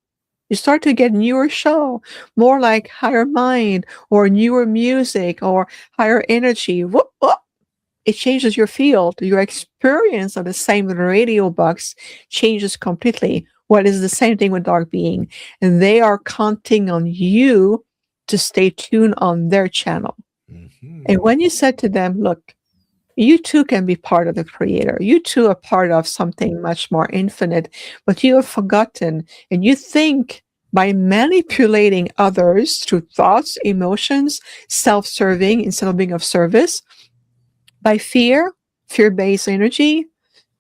you start to get newer show, more like higher mind or newer music or higher energy. Whoop, whoop. It changes your field. Your experience of the same radio box changes completely. What is the same thing with dark being? And they are counting on you to stay tuned on their channel. And when you said to them, look, you too can be part of the creator. You too are part of something much more infinite, but you have forgotten, and you think by manipulating others through thoughts, emotions, self-serving instead of being of service, by fear-based energy,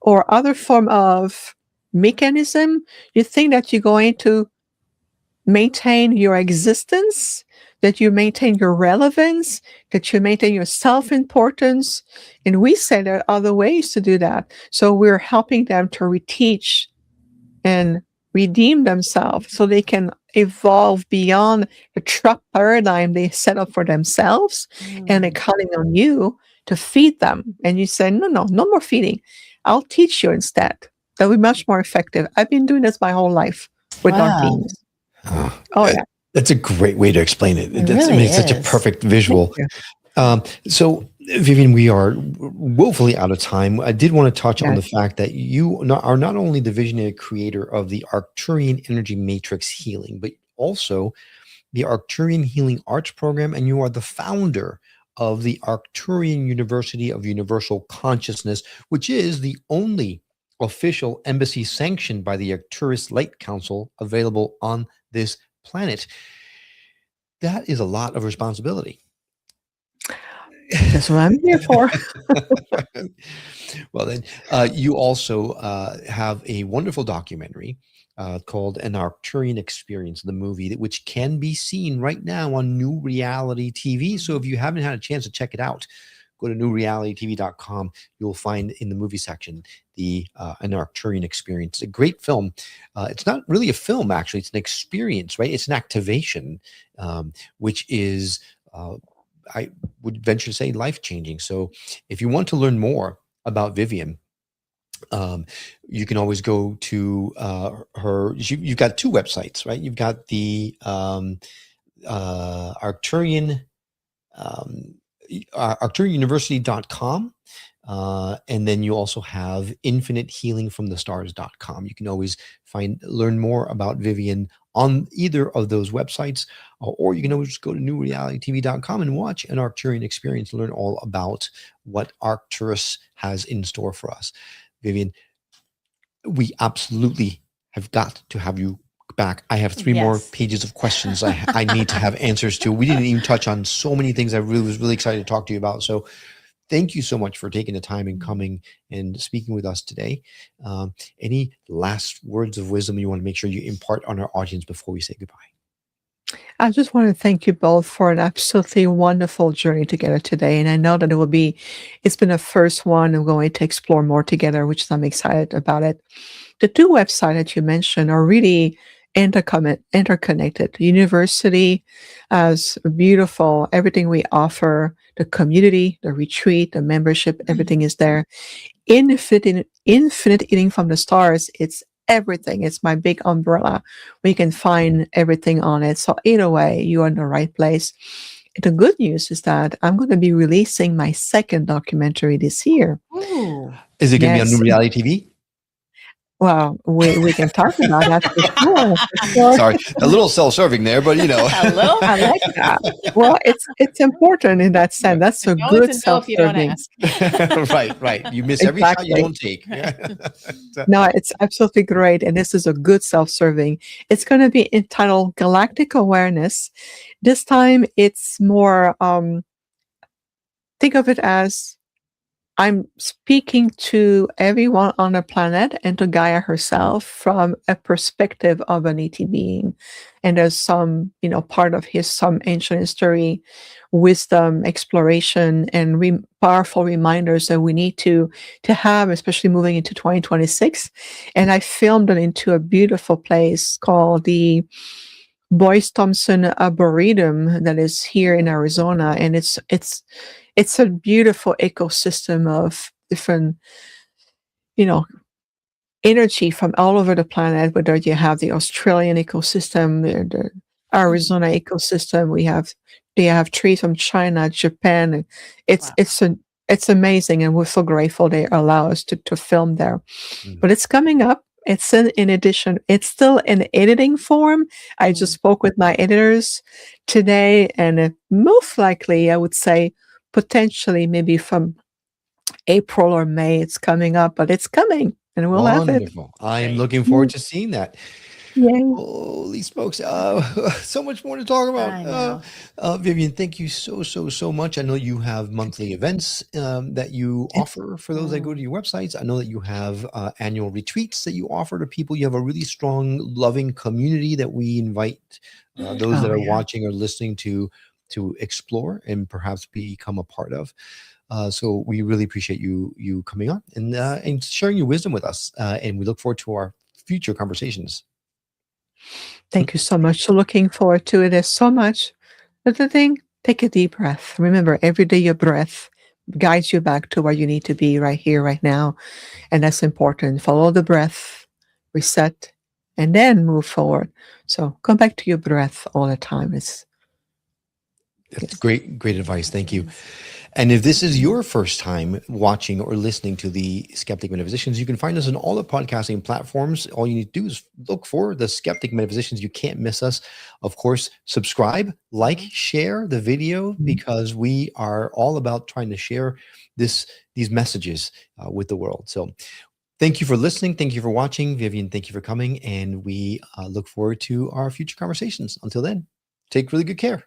or other form of mechanism, you think that you're going to maintain your existence, that you maintain your relevance, that you maintain your self-importance. And we say there are other ways to do that. So we're helping them to reteach and redeem themselves so they can evolve beyond the trap paradigm they set up for themselves. And they're counting on you to feed them. And you say, no more feeding. I'll teach you instead. That'll be much more effective. I've been doing this my whole life with dark beings. Oh yeah. That's a great way to explain it. It's such a perfect visual. So, Viviane, we are woefully out of time. I did want to touch on the fact that you are not only the visionary creator of the Arcturian Energy Matrix Healing, but also the Arcturian Healing Arts Program, and you are the founder of the Arcturian University of Universal Consciousness, which is the only official embassy sanctioned by the Arcturus Light Council available on this planet. That is a lot of responsibility. That's what I'm here for. Well, then, you also have a wonderful documentary called An Arcturian Experience, the movie, which can be seen right now on New Reality TV. So if you haven't had a chance to check it out, go to newrealitytv.com. You'll find in the movie section the An Arcturian Experience. It's a great film. It's not really a film, actually. It's an experience, right? It's an activation, which is, I would venture to say, life-changing. So if you want to learn more about Viviane, you can always go to her. You've got two websites, right? You've got the Arcturian ArcturianUniversity.com, and then you also have InfiniteHealingFromTheStars.com. You can always learn more about Viviane on either of those websites, or you can always just go to newrealitytv.com and watch An Arcturian Experience, learn all about what Arcturus has in store for us. Viviane, we absolutely have got to have you back. I have three more pages of questions I need to have answers to. We didn't even touch on so many things I was really excited to talk to you about. So thank you so much for taking the time and coming and speaking with us today. Any last words of wisdom you want to make sure you impart on our audience before we say goodbye? I just want to thank you both for an absolutely wonderful journey together today. And I know that it's been a first one. I'm going to explore more together, which I'm excited about it. The two websites that you mentioned are really interconnected. The university has beautiful, everything we offer, the community, the retreat, the membership, everything is there. Infinite Eating from the Stars, it's everything. It's my big umbrella where you can find everything on it. So either way, you're in the right place. The good news is that I'm going to be releasing my second documentary this year. Ooh. Is it going to be on New Reality TV? Well, we can talk about that for sure. Sorry, a little self-serving there, but Hello? I like that. Well, it's important in that sense. That's a good self-serving. Right. You miss every shot you don't take. No, it's absolutely great, and this is a good self-serving. It's going to be entitled Galactic Awareness. This time, it's more. Think of it as I'm speaking to everyone on the planet and to Gaia herself from a perspective of an ET being. And there's some, part of some ancient history, wisdom, exploration, and powerful reminders that we need to have, especially moving into 2026. And I filmed it into a beautiful place called the Boyce Thompson Arboretum that is here in Arizona. And it's a beautiful ecosystem of different, energy from all over the planet, whether you have the Australian ecosystem, the Arizona ecosystem, they have trees from China, Japan. It's amazing, and we're so grateful they allow us to film there. But it's coming up. It's in addition, it's still in editing form. I just spoke with my editors today, and most likely, I would say, potentially maybe from April or May, it's coming up, but it's coming, and we'll have it. I am looking forward to seeing that. Yeah. Holy smokes. So much more to talk about. Viviane, thank you so much. I know you have monthly events that you offer for those that go to your websites. I know that you have annual retreats that you offer to people. You have a really strong, loving community that we invite those that are watching or listening to explore and perhaps become a part of. So we really appreciate you coming on and sharing your wisdom with us. And we look forward to our future conversations. Thank you so much. So looking forward to it. There's so much. But the thing, take a deep breath. Remember, every day your breath guides you back to where you need to be right here, right now. And that's important. Follow the breath, reset, and then move forward. So come back to your breath all the time. That's great advice. Thank you. And if this is your first time watching or listening to the Skeptic Metaphysicians, you can find us on all the podcasting platforms. All you need to do is look for the Skeptic Metaphysicians. You can't miss us. Of course, subscribe, like, share the video, because we are all about trying to share these messages with the world. So thank you for listening. Thank you for watching. Viviane, thank you for coming. And we look forward to our future conversations. Until then, take really good care.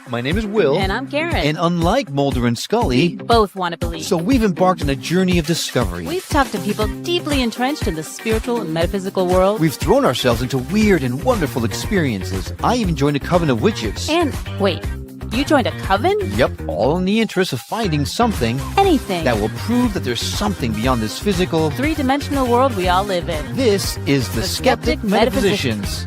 My name is Will. And I'm Karen. And unlike Mulder and Scully, both want to believe. so we've embarked on a journey of discovery. We've talked to people deeply entrenched in the spiritual and metaphysical world. We've thrown ourselves into weird and wonderful experiences. I even joined a coven of witches. And wait, you joined a coven? Yep, all in the interest of finding something Anything. that will prove that there's something beyond this physical, three-dimensional world we all live in. This is the Skeptic Metaphysicians.